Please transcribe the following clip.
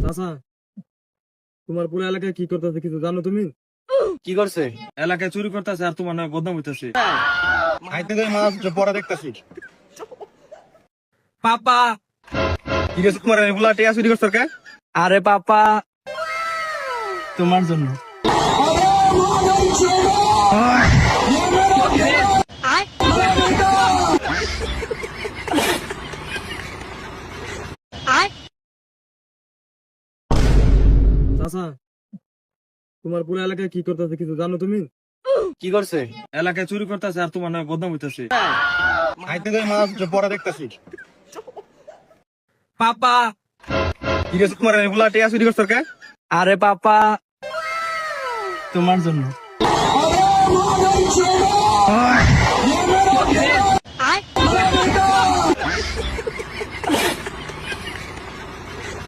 চাচা, তোমার পুরো এলাকায় কি করতেছে কিছু জানো তুমি? কি করছে? এলাকায় চুরি করতেছে আর তোমার নামে বদনাম হইতেছে। খাইতে যাই মাছ পরে দেখতাছি। পাপা, কি রে তোমার এগুলা টিয়া চুরি করছ কে? আরে পাপা, তোমার জন্য। চাচা, তোমার পুরো এলাকায় কি করতেছে কিছু জানো তুমি? কি করছে? এলাকায় চুরি করতেছে আর তোমার নামে বদনাম হইতেছে। খাইতে যাই মাছ পরে দেখতাছি। পাপা, কি রে তোমার এগুলা টিয়া চুরি করছ কে? আরে পাপা, তোমার জন্য।